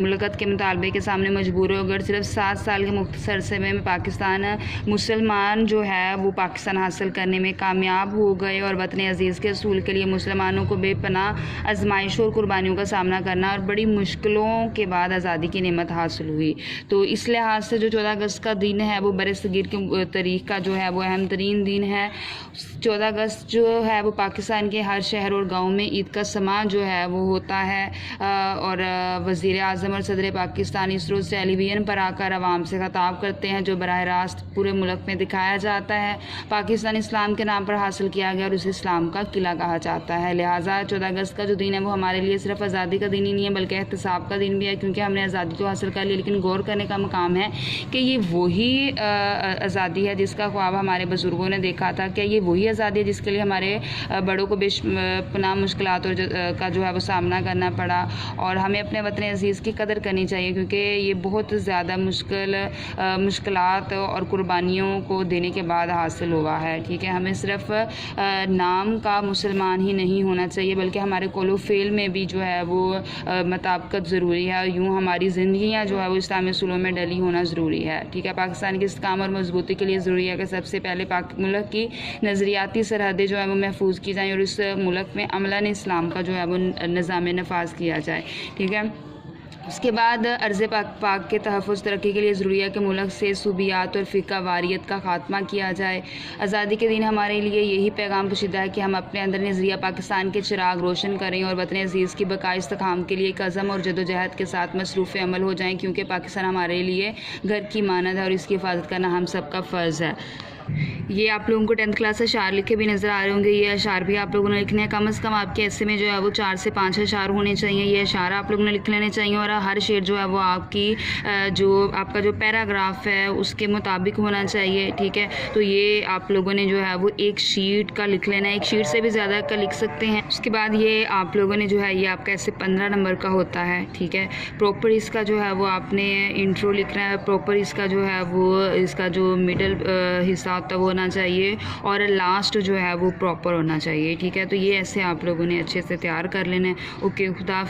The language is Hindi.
मुल्कत के मुतालबे के सामने मजबूर होकर सिर्फ 7 साल के मुख्तसर अरसे में पाकिस्तान मुसलमान जो है वो पाकिस्तान हासिल करने में कामयाब हो गए और वतन अज़ीज़ के असूल के लिए मुसलमानों को बेपनाह आजमाइशों और कुर्बानियों का सामना करना और बड़ी मुश्किलों के बाद आज़ादी की नेमत हासिल हुई। तो इस लिहाज से जो 14 अगस्त का दिन है वो बरसगीर के तारीख़ का जो है वो अहम तरीन दिन है। 14 अगस्त जो है वो पाकिस्तान के हर शहर और गाँव में ईद का समा जो है वो होता है और वज़ीर आज़म और सदर पाकिस्तान इस रोज़ टेलीविज़न पर आकर आवाम से खिताब करते हैं, जो बराह रास्त पूरे मुल्क में दिखाया जाता है। पाकिस्तान इस्लाम के नाम पर हासिल किया गया और उसे इस्लाम का किला कहा जाता है। लिहाजा 14 अगस्त का जो दिन है वो हमारे लिए सिर्फ आज़ादी का दिन ही नहीं है बल्कि एहतसाब का दिन भी है, क्योंकि हमने आज़ादी तो हासिल कर ली, लेकिन गौर करने का मकाम है कि ये वही आज़ादी है जिसका ख्वाब हमारे बुज़ुर्गों ने देखा था। क्या ये वही आज़ादी है जिसके लिए हमारे बड़ों को बेपनाह मुश्किलात का जो है वो सामना करना पड़ा। और हमें अपने वतन अज़ीज़ की कदर करनी चाहिए, क्योंकि ये बहुत ज़्यादा मुश्किलात और कुर्बानियों को देने के बाद हासिल हुआ है। ठीक है, हमें सिर्फ नाम का मुसलमान ही नहीं होना चाहिए बल्कि हमारे कौलो फ़ेल में भी जो है वो मुताबिकत ज़रूरी है, और यूँ हमारी ज़िंदगियाँ जो है वो इस्लामी उसूलों में डली होना ज़रूरी है। ठीक है, पाकिस्तान के इस्तेकाम और मजबूती के लिए ज़रूरी है कि सबसे पहले मुल्क की नज़रियाती सरहदें जो है वो महफूज की जाएँ और इस मुल्क में अमलन इस्लाम का जो है वो निज़ाम नफाज किया जाए। ठीक है, उसके बाद अर्ज़ पाक के तहफ़्फ़ुज़ तरक्की के लिए ज़रूरी है कि मुल्क से सूबियात और फ़िक़ा वारियत का ख़ात्मा किया जाए। आज़ादी के दिन हमारे लिए यही पैगाम पोशीदा है कि हम अपने अंदर नज़रिया पाकिस्तान के चिराग रोशन करें और वतन अज़ीज़ की बक़ाई इस्तेकाम के लिए एक अज़म और जद्दोजहद के साथ मसरूफ़ अमल हो जाएँ, क्योंकि पाकिस्तान हमारे लिए घर की मानद है और इसकी हिफाजत करना हम सब का फ़र्ज़ है। ये आप लोगों को 10th क्लास अशार लिखे भी नज़र आ रहे होंगे। ये अशार भी आप लोगों ने लिखने हैं। कम से कम आपके ऐसे में जो है वो 4 से 5 अशार होने चाहिए। ये अशार आप लोगों ने लिख लेने चाहिए और हर शेर जो है वो आपका जो पैराग्राफ है उसके मुताबिक होना चाहिए। ठीक है, तो ये आप लोगों ने जो है वो एक शीट का लिख लेना है, एक शीट से भी ज़्यादा का लिख सकते हैं। उसके बाद ये आप लोगों ने जो है ये आपका ऐसे 15 नंबर का होता है। ठीक है, प्रॉपर इसका जो है वो आपने इंट्रो लिखना है, प्रॉपर इसका जो है वो इसका जो मिडल हिस्सा होता है वो होना चाहिए और लास्ट जो है वो प्रॉपर होना चाहिए। ठीक है, तो ये ऐसे आप लोगों ने अच्छे से तैयार कर लेना है। ओके, खुदा।